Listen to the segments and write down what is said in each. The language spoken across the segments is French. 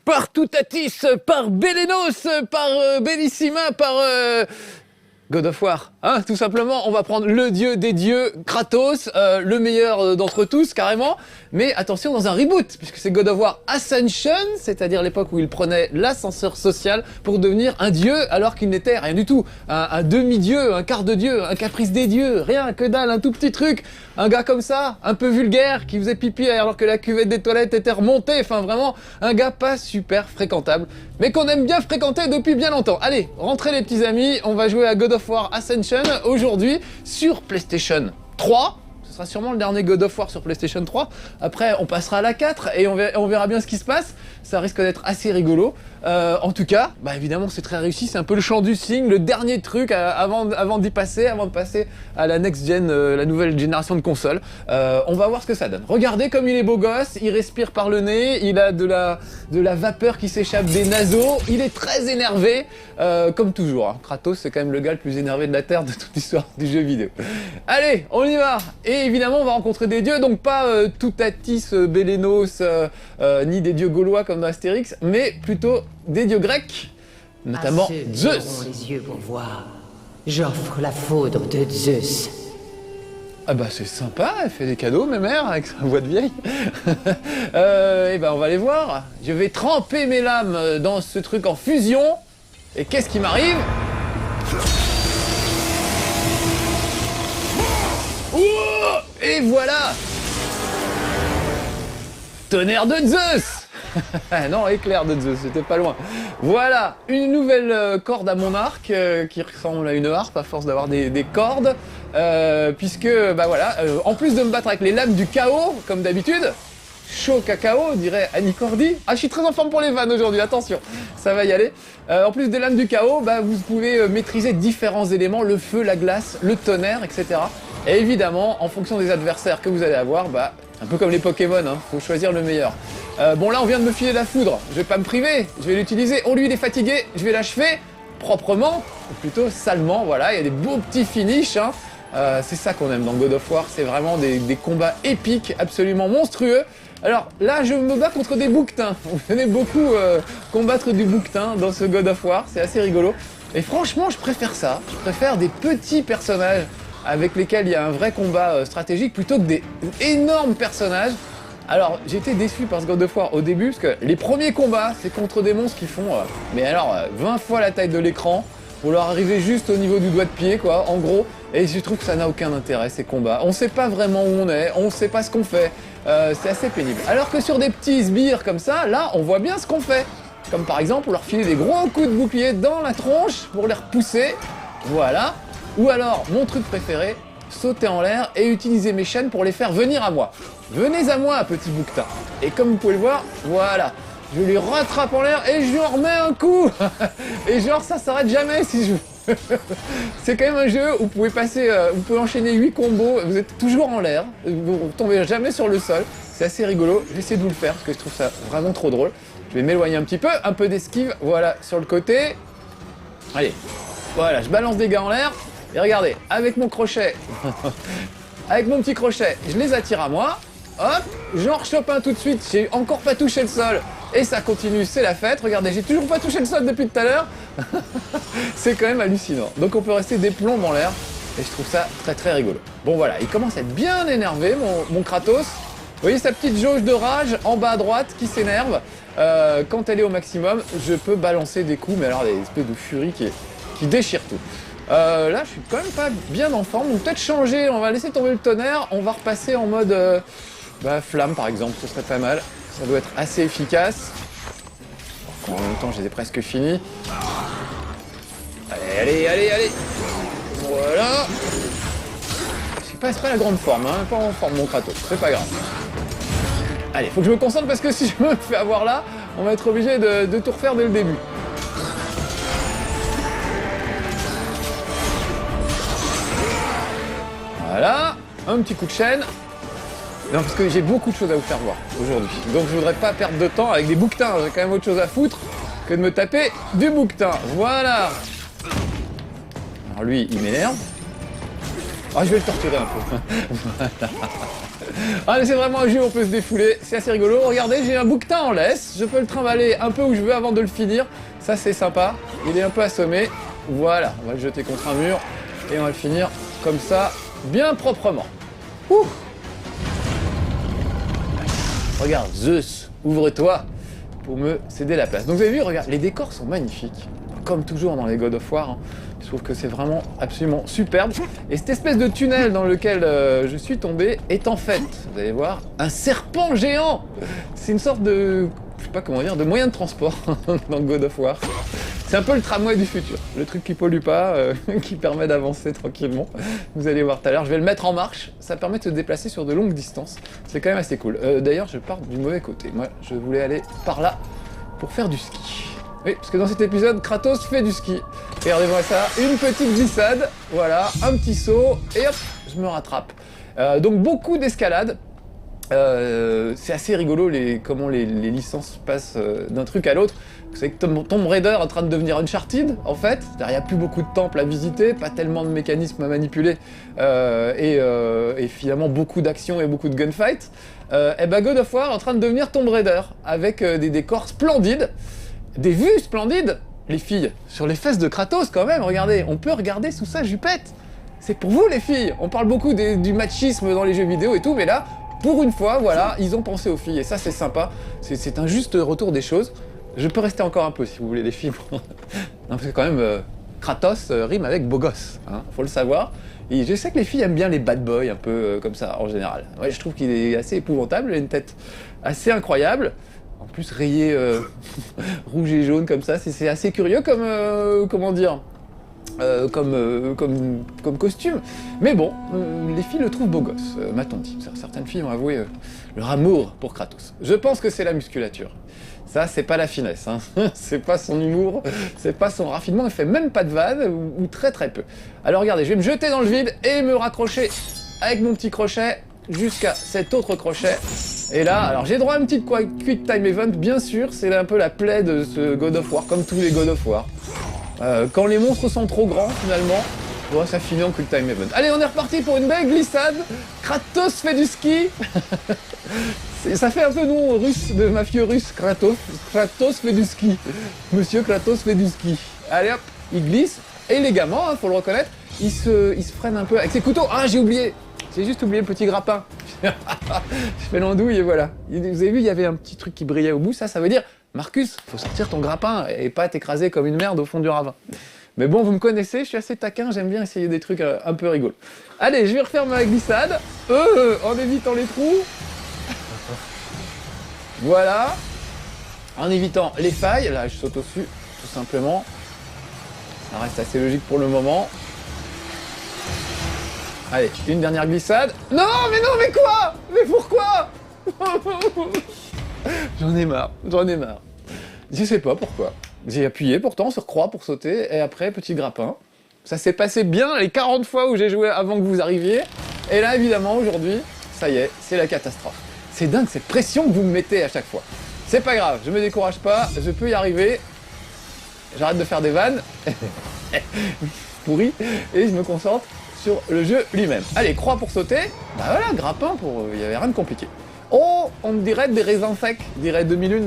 Par Toutatis, par Belenos, par Bellissima, par God of War, hein, tout simplement. On va prendre le dieu des dieux, Kratos, le meilleur d'entre tous, carrément. Mais attention, dans un reboot, puisque c'est God of War Ascension, c'est-à-dire l'époque où il prenait l'ascenseur social pour devenir un dieu, alors qu'il n'était rien du tout. Un demi-dieu, un quart de dieu, un caprice des dieux, rien que dalle, un tout petit truc. Un gars comme ça, un peu vulgaire, qui faisait pipi alors que la cuvette des toilettes était remontée. Enfin, vraiment, un gars pas super fréquentable, mais qu'on aime bien fréquenter depuis bien longtemps. Allez, rentrez les petits amis, on va jouer à God of War Ascension aujourd'hui sur PlayStation 3. Ce sera sûrement le dernier God of War sur PlayStation 3. Après, on passera à la 4 et on verra bien ce qui se passe. Ça risque d'être assez rigolo. En tout cas, bah évidemment, c'est très réussi. C'est un peu le chant du cygne, le dernier truc avant de passer à la next gen, la nouvelle génération de consoles. On va voir ce que ça donne. Regardez comme il est beau gosse. Il respire par le nez. Il a de la vapeur qui s'échappe des naseaux. Il est très énervé, comme toujours. Hein. Kratos, c'est quand même le gars le plus énervé de la Terre de toute l'histoire du jeu vidéo. Allez, on y va. Et évidemment, on va rencontrer des dieux, donc pas Toutatis, Belenos, ni des dieux gaulois comme dans Astérix, mais plutôt des dieux grecs, notamment Zeus. Auront les yeux pour voir. J'offre la foudre de Zeus. Ah bah c'est sympa, elle fait des cadeaux, ma mère, avec sa voix de vieille. Et ben on va les voir. Je vais tremper mes lames dans ce truc en fusion. Et qu'est-ce qui m'arrive? Et voilà! Tonnerre de Zeus! Non, éclair de Zeus, c'était pas loin. Voilà, une nouvelle corde à mon arc qui ressemble à une harpe à force d'avoir des cordes. Puisque, bah voilà, en plus de me battre avec les lames du chaos, comme d'habitude, chaud cacao, dirait Annie Cordy. Ah, je suis très en forme pour les vannes aujourd'hui, attention, ça va y aller. En plus des lames du chaos, bah, vous pouvez maîtriser différents éléments, le feu, la glace, le tonnerre, etc. Et évidemment, en fonction des adversaires que vous allez avoir, bah, un peu comme les Pokémon, hein, faut choisir le meilleur. Bon là, on vient de me filer la foudre, je vais pas me priver, je vais l'utiliser. Oh, lui, il est fatigué, je vais l'achever proprement, ou plutôt salement, voilà, il y a des beaux petits finishes, hein. C'est ça qu'on aime dans God of War, c'est vraiment des combats épiques, absolument monstrueux. Alors là, je me bats contre des bouquetins. Vous venez beaucoup combattre du bouquetin dans ce God of War, c'est assez rigolo. Et franchement, je préfère ça. Je préfère des petits personnages avec lesquels il y a un vrai combat stratégique plutôt que des énormes personnages. Alors, j'étais déçu par ce God of War au début, parce que les premiers combats, c'est contre des monstres qui font, 20 fois la taille de l'écran. Faut leur arriver juste au niveau du doigt de pied, quoi, en gros. Et je trouve que ça n'a aucun intérêt, ces combats. On sait pas vraiment où on est, on sait pas ce qu'on fait. C'est assez pénible. Alors que sur des petits sbires comme ça, là, on voit bien ce qu'on fait. Comme par exemple, leur filer des gros coups de bouclier dans la tronche pour les repousser. Voilà. Ou alors, mon truc préféré, sauter en l'air et utiliser mes chaînes pour les faire venir à moi. Venez à moi, petit bouquetin. Et comme vous pouvez le voir, voilà. Je lui rattrape en l'air et je lui en remets un coup. Et genre, ça s'arrête jamais si je veux. C'est quand même un jeu où vous pouvez passer, vous pouvez enchaîner 8 combos, vous êtes toujours en l'air, vous tombez jamais sur le sol. C'est assez rigolo. J'essaie de vous le faire parce que je trouve ça vraiment trop drôle. Je vais m'éloigner un petit peu, un peu d'esquive, voilà, sur le côté. Allez, voilà, je balance des gars en l'air. Et regardez, avec mon crochet, avec mon petit crochet, je les attire à moi. Hop, j'en rechope un tout de suite, j'ai encore pas touché le sol. Et ça continue, c'est la fête. Regardez, j'ai toujours pas touché le sol depuis tout à l'heure. C'est quand même hallucinant. Donc on peut rester des plombes en l'air. Et je trouve ça très très rigolo. Bon voilà, il commence à être bien énervé, mon Kratos. Vous voyez sa petite jauge de rage en bas à droite qui s'énerve. Quand elle est au maximum, je peux balancer des coups, mais alors des espèces de furie qui déchirent tout. Là, je suis quand même pas bien en forme. Donc peut-être changer, on va laisser tomber le tonnerre. On va repasser en mode flamme par exemple, ce serait pas mal. Ça doit être assez efficace. En même temps, je les ai presque finis. Allez, allez, allez, allez. Voilà. C'est pas la grande forme, hein. Pas en forme mon Kratos, c'est pas grave. Allez, faut que je me concentre parce que si je me fais avoir là, on va être obligé de tout refaire dès le début. Voilà, un petit coup de chaîne. Non, parce que j'ai beaucoup de choses à vous faire voir aujourd'hui. Donc je voudrais pas perdre de temps avec des bouquetins. J'ai quand même autre chose à foutre que de me taper du bouquetin. Voilà. Alors lui, il m'énerve. Ah, je vais le torturer un peu. Voilà. Ah mais c'est vraiment un jeu où on peut se défouler, c'est assez rigolo. Regardez, j'ai un bouquetin en laisse, je peux le trimballer un peu où je veux avant de le finir. Ça c'est sympa, il est un peu assommé. Voilà, on va le jeter contre un mur et on va le finir comme ça, bien proprement. Ouh. Regarde, Zeus, ouvre-toi pour me céder la place. Donc vous avez vu, regarde, les décors sont magnifiques, comme toujours dans les God of War. Hein. Je trouve que c'est vraiment absolument superbe. Et cette espèce de tunnel dans lequel je suis tombé est en fait, vous allez voir, un serpent géant. C'est une sorte de, je sais pas comment dire, de moyen de transport dans God of War. C'est un peu le tramway du futur, le truc qui pollue pas, qui permet d'avancer tranquillement. Vous allez voir tout à l'heure, je vais le mettre en marche, ça permet de se déplacer sur de longues distances. C'est quand même assez cool. D'ailleurs, je pars du mauvais côté. Moi, je voulais aller par là pour faire du ski. Oui, parce que dans cet épisode, Kratos fait du ski. Regardez-moi ça, une petite glissade, voilà, un petit saut, et hop, je me rattrape. Donc beaucoup d'escalade. C'est assez rigolo comment les licences passent d'un truc à l'autre. Vous savez que Tomb Raider est en train de devenir Uncharted, en fait. Il n'y a plus beaucoup de temples à visiter, pas tellement de mécanismes à manipuler, et finalement beaucoup d'action et beaucoup de gunfight. Et ben God of War est en train de devenir Tomb Raider, avec des décors splendides, des vues splendides. Les filles, sur les fesses de Kratos quand même, regardez, on peut regarder sous sa jupette. C'est pour vous les filles. On parle beaucoup du machisme dans les jeux vidéo et tout, mais là, pour une fois, voilà, ils ont pensé aux filles, et ça c'est sympa, c'est un juste retour des choses. Je peux rester encore un peu si vous voulez les filles. Non, parce que quand même, Kratos rime avec beau gosse, hein, faut le savoir. Et je sais que les filles aiment bien les bad boys, un peu comme ça, en général. Ouais, je trouve qu'il est assez épouvantable, il a une tête assez incroyable. En plus rayé rouge et jaune comme ça, c'est assez curieux comme, comment dire, comme costume. Mais bon, les filles le trouvent beau gosse, m'a-t-on dit. Certaines filles ont avoué leur amour pour Kratos. Je pense que c'est la musculature. Ça, c'est pas la finesse, hein. C'est pas son humour, c'est pas son raffinement, il fait même pas de vanne, ou très très peu. Alors regardez, je vais me jeter dans le vide et me raccrocher avec mon petit crochet jusqu'à cet autre crochet. Et là, alors j'ai droit à une petite quick time event, bien sûr, c'est un peu la plaie de ce God of War, comme tous les God of War. Quand les monstres sont trop grands, finalement, bon, ça finit en quick time event. Allez, on est reparti pour une belle glissade. Kratos fait du ski. Ça fait un peu nom russe, de mafieux russe, Kratos. Kratos fait du ski. Monsieur Kratos fait du ski. Allez hop, il glisse. Et élégamment, hein, faut le reconnaître, il se freine un peu avec ses couteaux. Ah, j'ai oublié. J'ai juste oublié le petit grappin. Je fais l'andouille et voilà. Vous avez vu, il y avait un petit truc qui brillait au bout. Ça veut dire, Marcus, faut sortir ton grappin et pas t'écraser comme une merde au fond du ravin. Mais bon, vous me connaissez, je suis assez taquin, j'aime bien essayer des trucs un peu rigolos. Allez, je vais refaire ma glissade, en évitant les trous. Voilà. En évitant les failles, là je saute au-dessus, tout simplement. Ça reste assez logique pour le moment. Allez, une dernière glissade. Non, mais quoi? Mais pourquoi? J'en ai marre. Je sais pas pourquoi. J'ai appuyé pourtant sur croix pour sauter, et après, petit grappin. Ça s'est passé bien les 40 fois où j'ai joué avant que vous arriviez. Et là, évidemment, aujourd'hui, ça y est, c'est la catastrophe. C'est dingue cette pression que vous me mettez à chaque fois. C'est pas grave, je me décourage pas, je peux y arriver. J'arrête de faire des vannes. Pourri. Et je me concentre sur le jeu lui-même. Allez, croix pour sauter. Bah voilà, grappin pour... Il y avait rien de compliqué. Oh, on me dirait des raisins secs, dirait 2001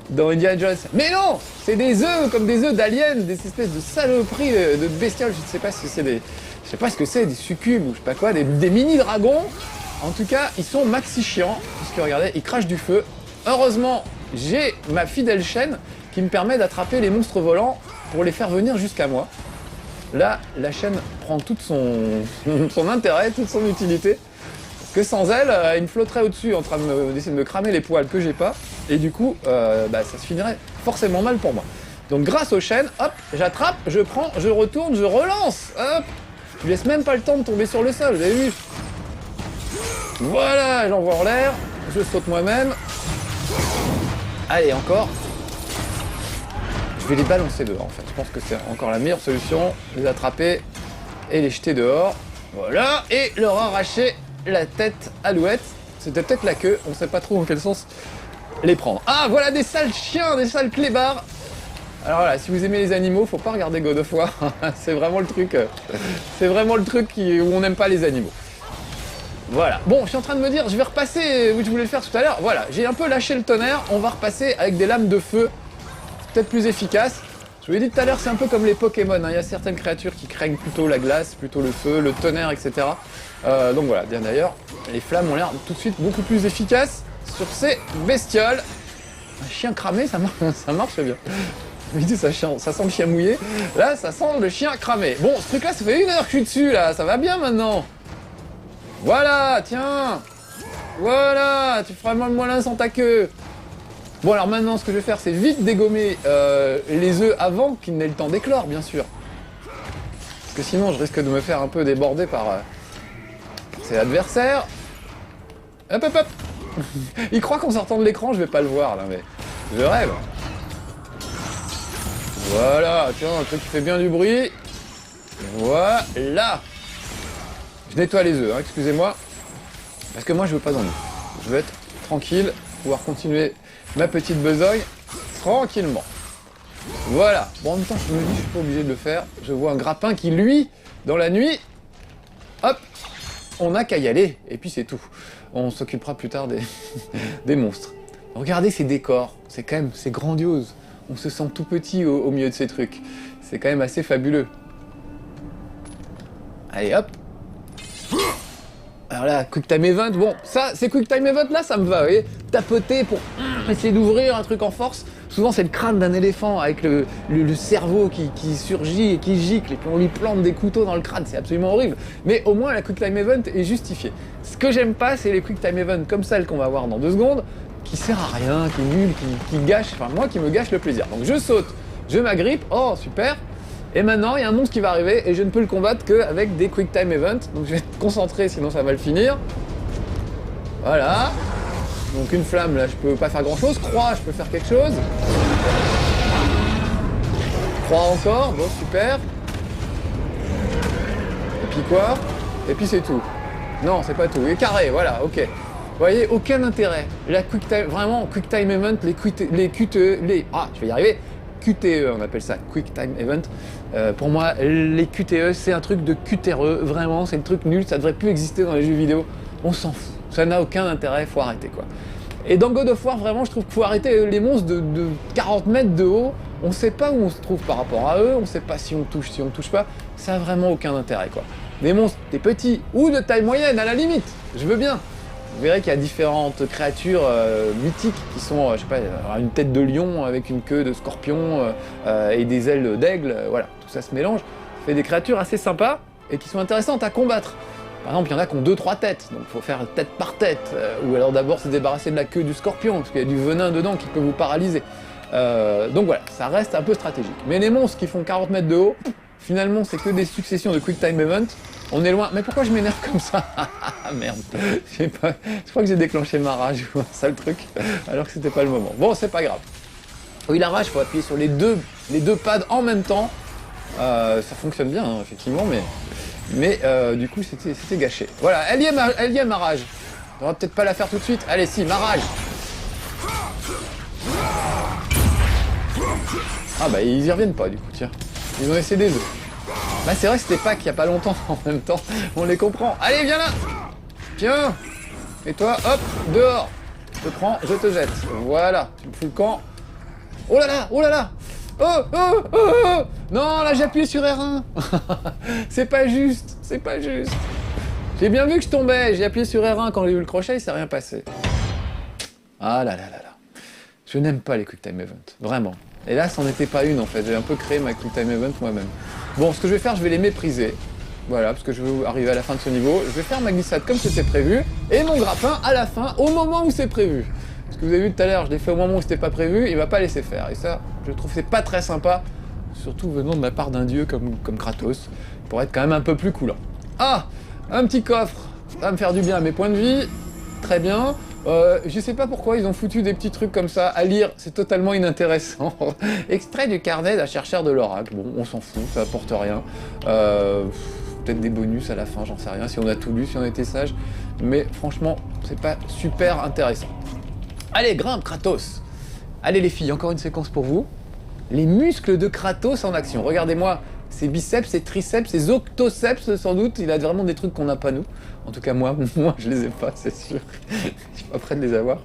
dans Indiana Jones. Mais non, c'est des œufs, comme des œufs d'aliens, des espèces de saloperies de bestioles. Je ne sais pas si c'est des... Je sais pas ce que c'est, des succubes ou je sais pas quoi, des mini-dragons. En tout cas, ils sont maxi chiants, puisque regardez, ils crachent du feu. Heureusement, j'ai ma fidèle chaîne qui me permet d'attraper les monstres volants pour les faire venir jusqu'à moi. Là, la chaîne prend tout son intérêt, toute son utilité. Parce que sans elle, il me flotterait au-dessus en train d'essayer de me cramer les poils que j'ai pas. Et du coup, ça se finirait forcément mal pour moi. Donc grâce aux chaînes, hop, j'attrape, je prends, je retourne, je relance. Hop, je laisse même pas le temps de tomber sur le sol, vous avez vu? Voilà, j'envoie en l'air, je saute moi-même. Allez, encore. Je vais les balancer dehors en fait. Je pense que c'est encore la meilleure solution. Les attraper et les jeter dehors. Voilà, et leur arracher la tête alouette. C'était peut-être la queue, on sait pas trop dans quel sens les prendre. Ah, voilà des sales chiens, des sales clébards. Alors voilà, si vous aimez les animaux, faut pas regarder God of War. C'est vraiment le truc où on n'aime pas les animaux. Voilà. Bon, je suis en train de me dire, je vais repasser où je voulais le faire tout à l'heure. Voilà, j'ai un peu lâché le tonnerre. On va repasser avec des lames de feu. Peut-être plus efficaces. Je vous l'ai dit tout à l'heure, c'est un peu comme les Pokémon. Hein. Il y a certaines créatures qui craignent plutôt la glace, plutôt le feu, le tonnerre, etc. Donc voilà, bien d'ailleurs, les flammes ont l'air tout de suite beaucoup plus efficaces sur ces bestioles. Un chien cramé, ça marche bien. Je me dis, ça sent le chien mouillé. Là, ça sent le chien cramé. Bon, ce truc-là, ça fait 1 heure que je suis dessus, là. Ça va bien maintenant. Voilà, tiens. Voilà, tu feras le moellin sans ta queue. Bon, alors maintenant, ce que je vais faire, c'est vite dégommer les œufs avant qu'ils n'aient le temps d'éclore, bien sûr. Parce que sinon, je risque de me faire un peu déborder par ses adversaires. Hop, hop, hop. Il croit qu'en sortant de l'écran, je vais pas le voir, là, mais je rêve. Voilà, tiens, un truc qui fait bien du bruit. Voilà. Je nettoie les œufs, hein, excusez-moi. Parce que moi, je veux pas d'ennui. Je veux être tranquille, pouvoir continuer ma petite besogne tranquillement. Voilà. Bon, en même temps, je me dis, je suis pas obligé de le faire. Je vois un grappin qui, lui, dans la nuit, hop, on n'a qu'à y aller. Et puis, c'est tout. On s'occupera plus tard des monstres. Regardez ces décors. C'est grandiose. On se sent tout petit au milieu de ces trucs. C'est quand même assez fabuleux. Allez, hop. Alors là, Quick Time Event, bon, ça, ces Quick Time Event là, ça me va, vous voyez. Tapoter pour essayer d'ouvrir un truc en force. Souvent, c'est le crâne d'un éléphant avec le cerveau qui surgit et qui gicle, et puis on lui plante des couteaux dans le crâne, c'est absolument horrible. Mais au moins, la Quick Time Event est justifiée. Ce que j'aime pas, c'est les Quick Time Event comme celle qu'on va voir dans 2 secondes, qui sert à rien, qui est nul, qui gâche, enfin moi qui me gâche le plaisir. Donc je saute, je m'agrippe, oh super. Et maintenant, il y a un monstre qui va arriver et je ne peux le combattre qu'avec des Quick Time Events. Donc je vais être concentré, sinon ça va le finir. Voilà. Donc une flamme, là, je peux pas faire grand-chose. Croix, je peux faire quelque chose. Croix encore, bon, super. Et puis quoi? Et puis c'est tout. Non, c'est pas tout. Et carré, voilà, ok. Vous voyez, aucun intérêt. La Quick Time, vraiment, Quick Time Event, les QTE, je vais y arriver. QTE, on appelle ça, Quick Time Event. Pour moi, les QTE, c'est un truc de QTRE, vraiment, c'est le truc nul, ça devrait plus exister dans les jeux vidéo. On s'en fout, ça n'a aucun intérêt, faut arrêter quoi. Et dans God of War, vraiment, je trouve qu'il faut arrêter les monstres de 40 mètres de haut. On sait pas où on se trouve par rapport à eux, on sait pas si on touche, si on touche pas. Ça a vraiment aucun intérêt quoi. Des monstres, des petits ou de taille moyenne à la limite, je veux bien. Vous verrez qu'il y a différentes créatures mythiques qui sont, je sais pas, une tête de lion avec une queue de scorpion et des ailes d'aigle, voilà, tout ça se mélange. Ça fait des créatures assez sympas et qui sont intéressantes à combattre. Par exemple, il y en a qui ont 2-3 têtes, donc il faut faire tête par tête. Ou alors d'abord se débarrasser de la queue du scorpion, parce qu'il y a du venin dedans qui peut vous paralyser. Donc voilà, ça reste un peu stratégique. Mais les monstres qui font 40 mètres de haut, finalement c'est que des successions de Quick Time Event. On est loin. Mais pourquoi je m'énerve comme ça? Merde. Je crois que j'ai déclenché ma rage ou ça le truc, alors que c'était pas le moment. Bon, c'est pas grave. Oui, la rage, faut appuyer sur les deux pads en même temps. Ça fonctionne bien, hein, effectivement, mais du coup, c'était gâché. Voilà, elle y est ma rage. On va peut-être pas la faire tout de suite. Allez, si, ma rage. Ah bah, ils y reviennent pas, du coup, tiens. Ils ont essayé des œufs. Bah c'est vrai que c'était Pâques il y a pas longtemps en même temps, on les comprend. Allez viens là. Tiens. Et toi, hop, dehors. Je te prends, je te jette. Voilà, tu me fous le camp. Oh là là, oh là là. Oh, oh, oh, oh. Non, là j'ai appuyé sur R1. C'est pas juste, c'est pas juste. J'ai bien vu que je tombais, j'ai appuyé sur R1 quand j'ai eu le crochet, il s'est rien passé. Ah là là là là. Je n'aime pas les Quick Time Events, vraiment. Et là, c'en était pas une en fait, j'ai un peu créé ma Quick Time Event moi-même. Bon, ce que je vais faire, je vais les mépriser. Voilà, parce que je veux arriver à la fin de ce niveau. Je vais faire ma glissade comme c'était prévu, et mon grappin à la fin, au moment où c'est prévu. Parce que vous avez vu tout à l'heure, je l'ai fait au moment où c'était pas prévu, il va pas laisser faire. Et ça, je trouve que c'est pas très sympa, surtout venant de ma part d'un dieu comme Kratos, pour être quand même un peu plus coulant. Ah, un petit coffre, ça va me faire du bien à mes points de vie, très bien. Je sais pas pourquoi ils ont foutu des petits trucs comme ça à lire, c'est totalement inintéressant. Extrait du carnet d'un chercheur de l'oracle. Bon, on s'en fout, ça apporte rien. Peut-être des bonus à la fin, j'en sais rien, si on a tout lu, si on était sage. Mais franchement, c'est pas super intéressant. Allez, grimpe Kratos. Allez les filles, encore une séquence pour vous. Les muscles de Kratos en action. Regardez-moi ses biceps, ses triceps, ses octoceps sans doute. Il a vraiment des trucs qu'on n'a pas nous. En tout cas moi je les ai pas, c'est sûr. Je suis pas prêt de les avoir.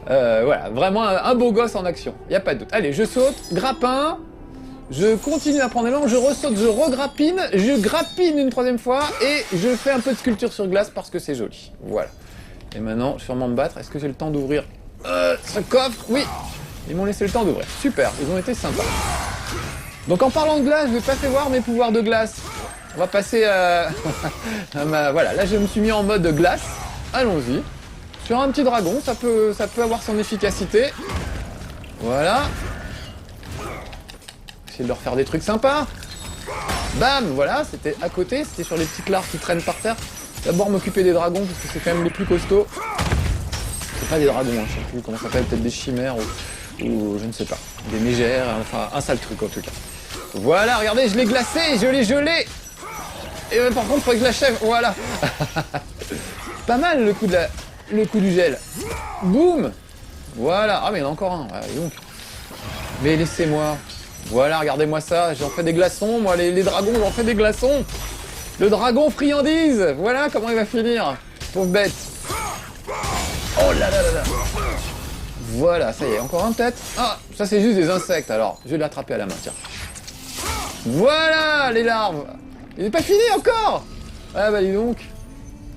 Voilà, vraiment un beau gosse en action, y a pas de doute. Allez, je saute, grappin, je continue à prendre l'élan, je ressaute, je regrappine, je grappine une troisième fois et je fais un peu de sculpture sur glace parce que c'est joli. Voilà. Et maintenant, sûrement me battre. Est-ce que j'ai le temps d'ouvrir ce coffre? Oui, ils m'ont laissé le temps d'ouvrir. Super, ils ont été sympas. Donc en parlant de glace, je vais pas fait voir mes pouvoirs de glace. On va passer à voilà, là je me suis mis en mode glace. Allons-y. Sur un petit dragon, ça peut avoir son efficacité. Voilà. Essayer de leur faire des trucs sympas. Bam, voilà, c'était à côté, c'était sur les petites larves qui traînent par terre. D'abord m'occuper des dragons, parce que c'est quand même les plus costauds. C'est pas des dragons, hein, je sais plus comment ça s'appelle, peut-être des chimères ou je ne sais pas. Des mégères, enfin un sale truc en tout cas. Voilà, regardez, je l'ai glacé, je l'ai gelé. Et par contre, il faut que je l'achève, voilà. Pas mal le coup du gel. Boum. Voilà, ah mais il y en a encore un, allez donc. Mais laissez-moi. Voilà, regardez-moi ça, j'en fais des glaçons, moi les dragons, j'en fais des glaçons. Le dragon friandise, voilà comment il va finir. Pauvre bête. Oh là là là là. Voilà, ça y est, encore un peut-être. Ah, ça c'est juste des insectes, alors je vais l'attraper à la main, tiens. Voilà, les larves. Il n'est pas fini encore. Ah bah dis donc.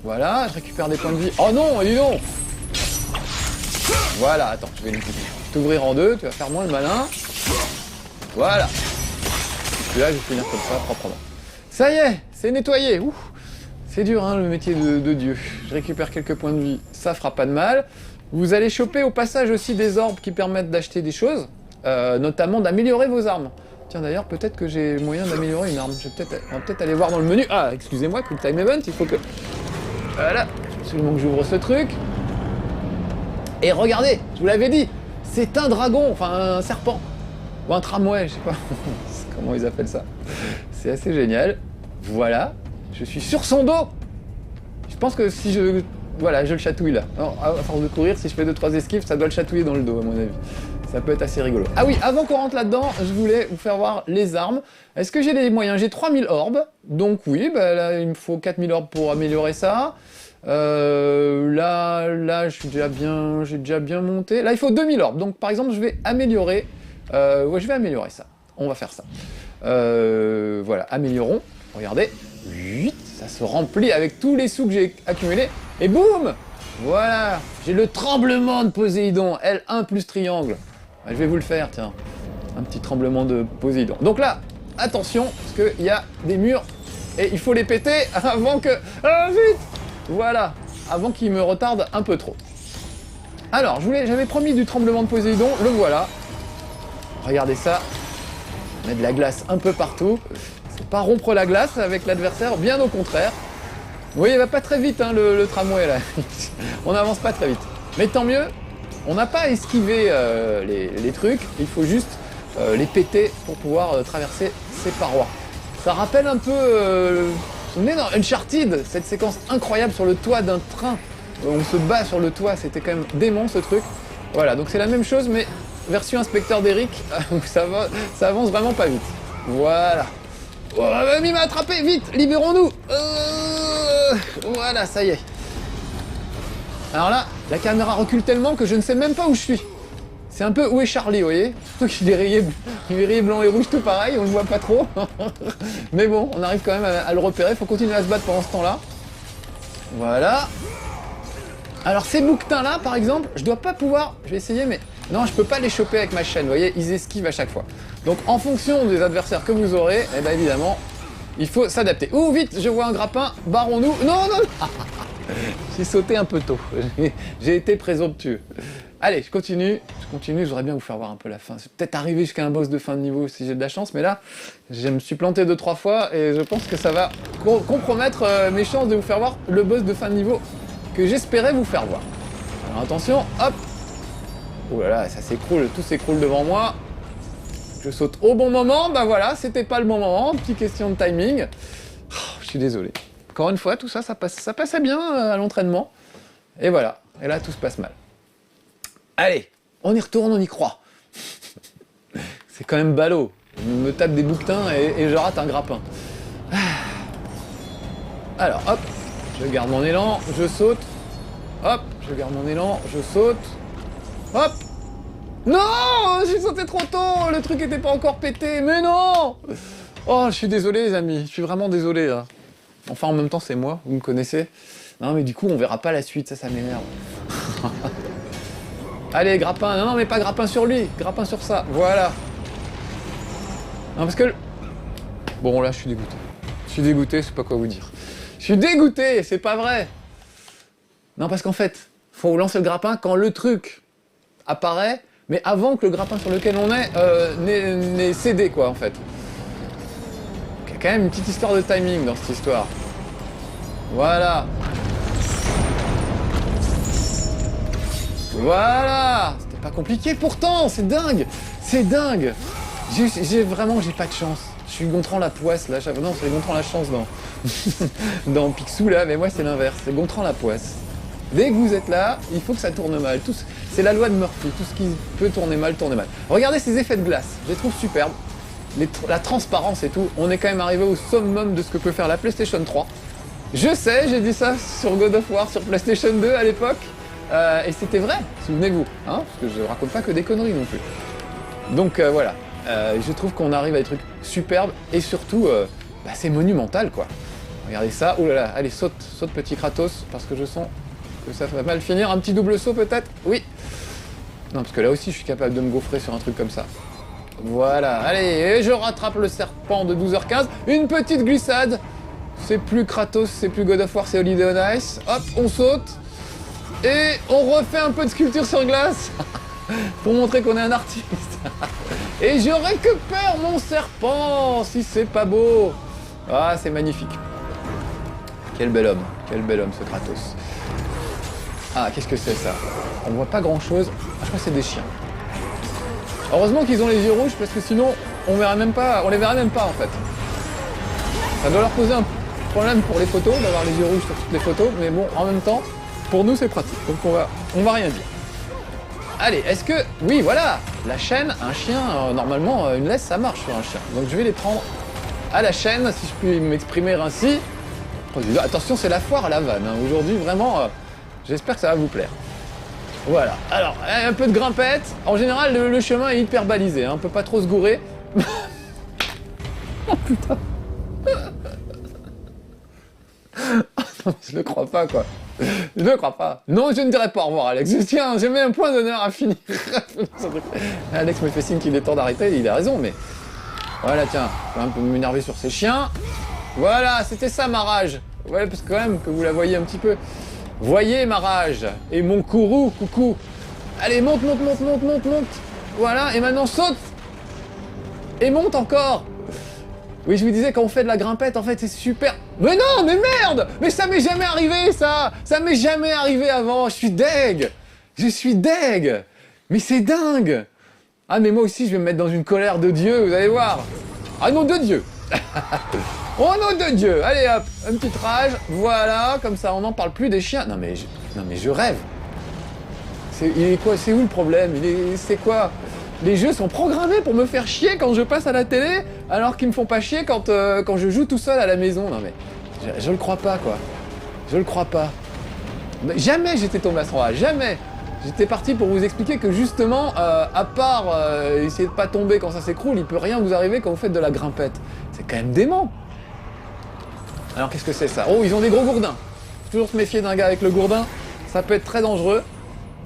Voilà, je récupère des points de vie. Oh non, dis donc. Voilà, attends, je vais t'ouvrir en deux, tu vas faire moins le malin. Voilà. Et puis là, je vais finir comme ça, proprement. Ça y est, c'est nettoyé. Ouh. C'est dur, hein, le métier de Dieu. Je récupère quelques points de vie, ça fera pas de mal. Vous allez choper au passage aussi des orbes qui permettent d'acheter des choses, notamment d'améliorer vos armes. Tiens, d'ailleurs, peut-être que j'ai moyen d'améliorer une arme. On va peut-être aller voir dans le menu. Ah, excusez-moi, Quick Time Event, il faut que... Voilà, absolument que j'ouvre ce truc. Et regardez, je vous l'avais dit, c'est un dragon, enfin un serpent. Ou un tramway, je sais pas comment ils appellent ça. C'est assez génial. Voilà, je suis sur son dos. Je pense que si je... Voilà, je le chatouille là. Alors, à force de courir, si je fais 2-3 esquives, ça doit le chatouiller dans le dos à mon avis. Ça peut être assez rigolo. Ah oui, avant qu'on rentre là-dedans, je voulais vous faire voir les armes. Est-ce que j'ai les moyens? J'ai 3000 orbes. Donc oui, bah, là il me faut 4000 orbes pour améliorer ça. Là, j'ai déjà bien monté. Là, il faut 2000 orbes. Donc par exemple, je vais améliorer... ouais, je vais améliorer ça. On va faire ça. Voilà, améliorons. Regardez. 8, ça se remplit avec tous les sous que j'ai accumulés. Et boum! Voilà, j'ai le tremblement de Poséidon. L1 plus triangle. Je vais vous le faire, tiens. Un petit tremblement de Poséidon. Donc là, attention, parce qu'il y a des murs et il faut les péter avant que... Ah, vite! Voilà, avant qu'ils me retardent un peu trop. Alors, j'avais promis du tremblement de Poséidon, le voilà. Regardez ça. On met de la glace un peu partout. C'est pas rompre la glace avec l'adversaire, bien au contraire. Vous voyez, il va pas très vite, hein, le tramway, là. On n'avance pas très vite. Mais tant mieux, on n'a pas à esquiver les trucs, il faut juste les péter pour pouvoir traverser ces parois. Ça rappelle un peu... vous vous souvenez dans Uncharted, cette séquence incroyable sur le toit d'un train. On se bat sur le toit, c'était quand même dément ce truc. Voilà, donc c'est la même chose, mais version inspecteur d'Eric, ça avance vraiment pas vite. Voilà. Oh, il m'a attrapé, vite, libérons-nous. Voilà, ça y est. Alors là, la caméra recule tellement que je ne sais même pas où je suis. C'est un peu où est Charlie, vous voyez? Surtout qu'il est rayé blanc et rouge tout pareil, on le voit pas trop. Mais bon, on arrive quand même à le repérer, faut continuer à se battre pendant ce temps-là. Voilà. Alors ces bouquetins-là, par exemple, je dois pas pouvoir... Je vais essayer, mais... Non, je peux pas les choper avec ma chaîne, vous voyez? Ils esquivent à chaque fois. Donc en fonction des adversaires que vous aurez, eh ben évidemment, il faut s'adapter. Ouh, vite, je vois un grappin, barrons-nous. Non, non, non. J'ai sauté un peu tôt. J'ai été présomptueux. Allez, je continue, je voudrais bien vous faire voir un peu la fin. C'est peut-être arriver jusqu'à un boss de fin de niveau si j'ai de la chance, mais là, je me suis planté 2-3 fois et je pense que ça va compromettre mes chances de vous faire voir le boss de fin de niveau que j'espérais vous faire voir. Alors attention, hop. Oh là là, ça s'écroule, tout s'écroule devant moi. Je saute au bon moment, bah voilà, c'était pas le bon moment, petite question de timing. Oh, je suis désolé. Encore une fois, tout ça, ça passait bien à l'entraînement. Et voilà, et là, tout se passe mal. Allez, on y retourne, on y croit. C'est quand même ballot. Je me tape des bouquetins et je rate un grappin. Alors, hop, je garde mon élan, je saute. Hop, je garde mon élan, je saute. Hop. Non, j'ai sauté trop tôt, le truc était pas encore pété, mais non. Oh, je suis désolé les amis, je suis vraiment désolé là. Enfin, en même temps, c'est moi, vous me connaissez. Non, mais du coup, on verra pas la suite, ça m'énerve. Allez, grappin, non, mais pas grappin sur lui, grappin sur ça, voilà. Non, parce que... Bon, là, je suis dégoûté. Je suis dégoûté, je sais pas quoi vous dire. Je suis dégoûté, c'est pas vrai. Non, parce qu'en fait, faut lancer le grappin quand le truc apparaît, mais avant que le grappin sur lequel on est n'ait cédé, quoi, en fait. Il y a quand même une petite histoire de timing dans cette histoire. Voilà. Voilà. C'était pas compliqué pourtant, c'est dingue. C'est dingue. J'ai pas de chance. Je suis Gontran la poisse, là. Non, c'est Gontran la chance dans... dans Picsou, là, mais moi, c'est l'inverse. C'est Gontran la poisse. Dès que vous êtes là, il faut que ça tourne mal. C'est la loi de Murphy. Tout ce qui peut tourner mal, tourne mal. Regardez ces effets de glace. Je les trouve superbes. La transparence et tout. On est quand même arrivé au summum de ce que peut faire la PlayStation 3. Je sais, j'ai dit ça sur God of War, sur PlayStation 2 à l'époque. Et c'était vrai, souvenez-vous. Hein, parce que je raconte pas que des conneries non plus. Donc voilà. Je trouve qu'on arrive à des trucs superbes. Et surtout, c'est monumental, quoi. Regardez ça. Oh là là, allez, saute petit Kratos. Parce que je sens que ça va mal finir. Un petit double saut peut-être. Oui. Non, parce que là aussi, je suis capable de me gaufrer sur un truc comme ça. Voilà. Allez, et je rattrape le serpent de 12h15. Une petite glissade. C'est plus Kratos, c'est plus God of War, c'est Holiday on Ice. Hop, on saute. Et on refait un peu de sculpture sur glace. Pour montrer qu'on est un artiste. Et je récupère mon serpent, si c'est pas beau. Ah, c'est magnifique. Quel bel homme ce Kratos. Ah, qu'est-ce que c'est ça? On voit pas grand chose. Ah, je crois que c'est des chiens. Heureusement qu'ils ont les yeux rouges parce que sinon on les verrait même pas en fait. Ça doit leur poser un problème pour les photos, d'avoir les yeux rouges sur toutes les photos, mais bon, en même temps, pour nous c'est pratique, donc on va rien dire. Allez, est-ce que... Oui, voilà. La chaîne, un chien, normalement, une laisse, ça marche sur un chien. Donc je vais les prendre à la chaîne, si je puis m'exprimer ainsi. Attention, c'est la foire à la vanne. Hein. Aujourd'hui, vraiment, j'espère que ça va vous plaire. Voilà. Alors, un peu de grimpette. En général, le chemin est hyper balisé. Hein. On peut pas trop se gourer. Oh putain. Non, je ne crois pas, quoi. Je ne crois pas. Non, je ne dirai pas au revoir, Alex. Tiens, j'ai mis un point d'honneur à finir. Alex me fait signe qu'il est temps d'arrêter, il a raison, mais... Voilà, tiens, je vais un peu m'énerver sur ces chiens. Voilà, c'était ça ma rage. Ouais, parce que quand même, que vous la voyez un petit peu. Voyez ma rage. Et mon courroux, coucou. Allez, monte. Voilà, et maintenant saute. Et monte encore. Oui, je vous disais, quand on fait de la grimpette, en fait, c'est super... Mais non, mais merde! Mais ça m'est jamais arrivé, ça! Ça m'est jamais arrivé avant, je suis deg! Mais c'est dingue! Ah, mais moi aussi, je vais me mettre dans une colère de Dieu, vous allez voir! Ah, nom de Dieu! Oh, nom de Dieu! Allez, hop, une petite rage, voilà, comme ça, on n'en parle plus des chiens. Non, mais je rêve! C'est où le problème? C'est quoi? Les jeux sont programmés pour me faire chier quand je passe à la télé, alors qu'ils me font pas chier quand je joue tout seul à la maison. Non mais, je le crois pas, quoi. Je le crois pas. Jamais j'étais tombé à ce endroit, jamais. J'étais parti pour vous expliquer que justement, à part essayer de pas tomber quand ça s'écroule, il peut rien vous arriver quand vous faites de la grimpette. C'est quand même dément. Alors qu'est-ce que c'est ça? Oh, ils ont des gros gourdins. Faut toujours se méfier d'un gars avec le gourdin, ça peut être très dangereux.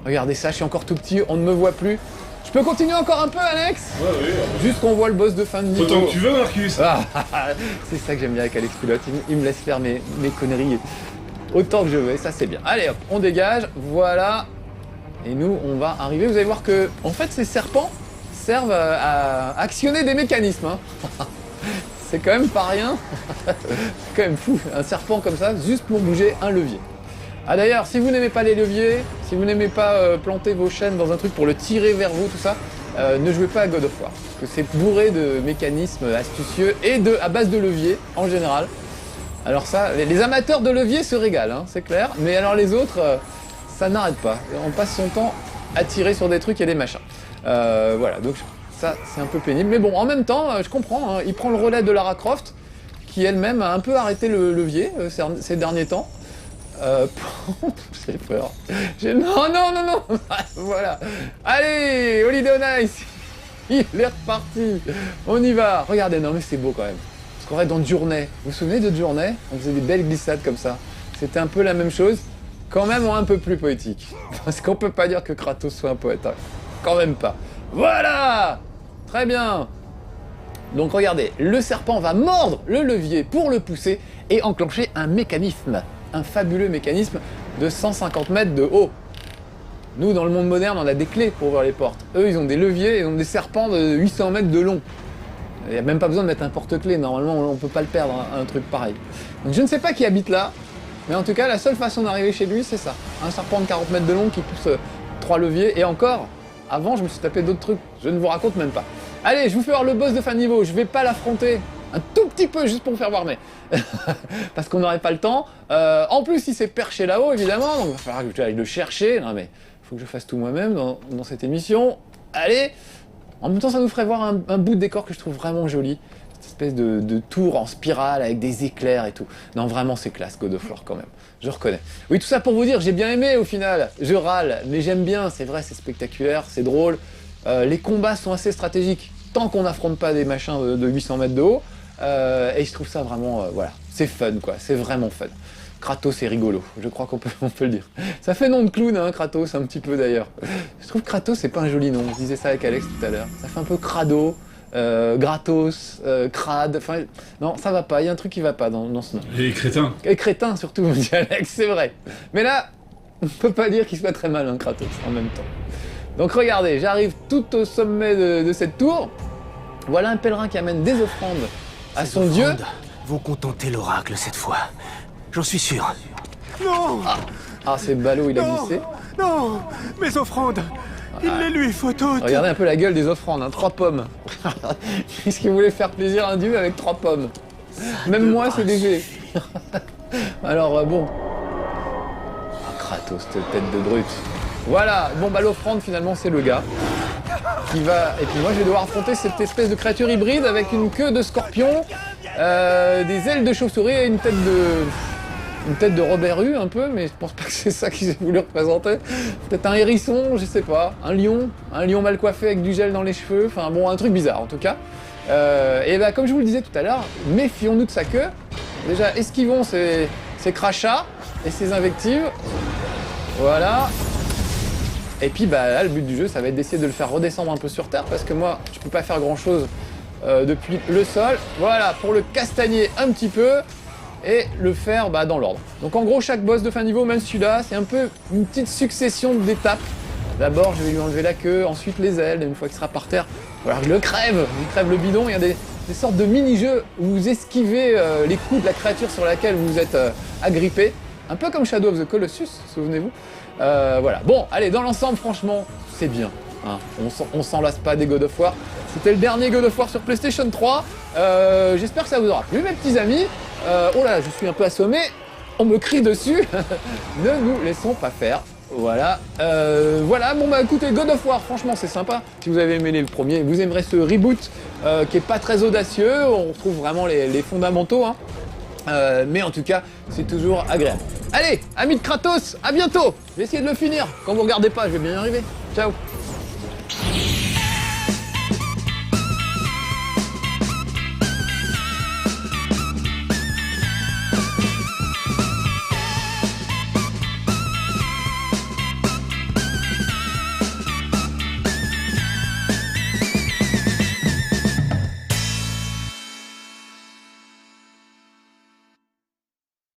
Regardez ça, je suis encore tout petit, on ne me voit plus. Je peux continuer encore un peu, Alex? Ouais, oui. Juste qu'on voit le boss de fin de niveau. Autant que tu veux, Marcus. Ah, c'est ça que j'aime bien avec Alex Culotte, il me laisse faire mes conneries autant que je veux, et ça c'est bien. Allez hop, on dégage, voilà. Et nous, on va arriver, vous allez voir que, en fait, ces serpents servent à actionner des mécanismes. Hein. C'est quand même pas rien. C'est quand même fou, un serpent comme ça, juste pour bouger un levier. Ah d'ailleurs, si vous n'aimez pas les leviers, si vous n'aimez pas planter vos chaînes dans un truc pour le tirer vers vous, tout ça, ne jouez pas à God of War. Parce que c'est bourré de mécanismes astucieux et à base de leviers, en général. Alors ça, les amateurs de leviers se régalent, hein, c'est clair. Mais alors les autres, ça n'arrête pas. On passe son temps à tirer sur des trucs et des machins. Voilà, donc ça, c'est un peu pénible. Mais bon, en même temps, je comprends, hein, il prend le relais de Lara Croft, qui elle-même a un peu arrêté le levier ces derniers temps. J'ai peur. Non, non, non, non. Voilà. Allez, Holiday on Ice. Il est reparti. On y va. Regardez, non mais c'est beau quand même. Parce qu'on est dans Journey. Vous vous souvenez de Journey? On faisait des belles glissades comme ça. C'était un peu la même chose, quand même un peu plus poétique. Parce qu'on peut pas dire que Kratos soit un poète. Hein. Quand même pas. Voilà. Très bien. Donc regardez, le serpent va mordre le levier pour le pousser et enclencher un mécanisme. Un fabuleux mécanisme de 150 mètres de haut. Nous, dans le monde moderne, on a des clés pour ouvrir les portes. Eux, ils ont des leviers, ils ont des serpents de 800 mètres de long. Il n'y a même pas besoin de mettre un porte-clés, normalement on ne peut pas le perdre, un truc pareil. Donc je ne sais pas qui habite là, mais en tout cas, la seule façon d'arriver chez lui, c'est ça. Un serpent de 40 mètres de long qui pousse 3 leviers, et encore, avant je me suis tapé d'autres trucs, je ne vous raconte même pas. Allez, je vous fais voir le boss de fin de niveau, je vais pas l'affronter, un tout petit peu, juste pour me faire voir, mais... parce qu'on n'aurait pas le temps. En plus, il s'est perché là-haut, évidemment, donc il va falloir que j'aille le chercher. Non mais, il faut que je fasse tout moi-même dans cette émission. Allez. En même temps, ça nous ferait voir un bout de décor que je trouve vraiment joli. Cette espèce de tour en spirale avec des éclairs et tout. Non, vraiment, c'est classe, God of War, quand même. Je reconnais. Oui, tout ça pour vous dire, j'ai bien aimé, au final. Je râle, mais j'aime bien. C'est vrai, c'est spectaculaire, c'est drôle. Les combats sont assez stratégiques, tant qu'on n'affronte pas des machins de 800 mètres de haut. Et je trouve ça vraiment, voilà, c'est fun quoi, c'est vraiment fun. Kratos est rigolo, je crois qu'on peut le dire. Ça fait nom de clown, hein, Kratos, un petit peu d'ailleurs. Je trouve que Kratos c'est pas un joli nom, je disais ça avec Alex tout à l'heure. Ça fait un peu crado, gratos, crade, enfin, non, ça va pas, il y a un truc qui va pas dans ce nom. Et crétin. Et crétin surtout, me dit Alex, c'est vrai. Mais là, on peut pas dire qu'il soit très mal, hein, Kratos, en même temps. Donc regardez, j'arrive tout au sommet de cette tour. Voilà un pèlerin qui amène des offrandes à son dieu. Vont contenter l'oracle cette fois. J'en suis sûr. Non! Ah, c'est ballot, il a glissé. Non! Mes offrandes! Il les lui faut toutes! Regardez un peu la gueule des offrandes, hein, 3 pommes. Qu'est-ce qu'il voulait faire plaisir à un dieu avec 3 pommes? Même moi, c'est léger. Alors, bon. Ah, Kratos, cette tête de brute. Voilà, bon bah l'offrande finalement c'est le gars qui va... Et puis moi je vais devoir affronter cette espèce de créature hybride avec une queue de scorpion, des ailes de chauve-souris et une tête de Robert Hue un peu, mais je pense pas que c'est ça qu'ils aient voulu représenter. Peut-être un hérisson, je sais pas, un lion mal coiffé avec du gel dans les cheveux, enfin bon un truc bizarre en tout cas. Et bah comme je vous le disais tout à l'heure, méfions-nous de sa queue. Déjà esquivons ses crachats et ses invectives. Voilà. Et puis bah là le but du jeu ça va être d'essayer de le faire redescendre un peu sur terre parce que moi je peux pas faire grand chose depuis le sol. Voilà, pour le castagner un petit peu et le faire bah, dans l'ordre. Donc en gros chaque boss de fin de niveau, même celui-là, c'est un peu une petite succession d'étapes. D'abord je vais lui enlever la queue, ensuite les ailes, et une fois qu'il sera par terre, voilà, je crève le bidon. Il y a des sortes de mini-jeux où vous esquivez les coups de la créature sur laquelle vous êtes agrippé. Un peu comme Shadow of the Colossus, souvenez-vous. Voilà. Bon, allez, dans l'ensemble, franchement, c'est bien. Hein. On s'en lasse pas des God of War. C'était le dernier God of War sur PlayStation 3. J'espère que ça vous aura plu, mes petits amis. Oh là, je suis un peu assommé. On me crie dessus. Ne nous laissons pas faire. Voilà. Voilà, bon bah écoutez, God of War, franchement, c'est sympa. Si vous avez aimé les premiers, vous aimerez ce reboot qui est pas très audacieux. On retrouve vraiment les fondamentaux. Hein. Mais en tout cas, c'est toujours agréable. Allez, amis de Kratos, à bientôt. Je vais essayer de le finir. Quand vous regardez pas, je vais bien y arriver. Ciao.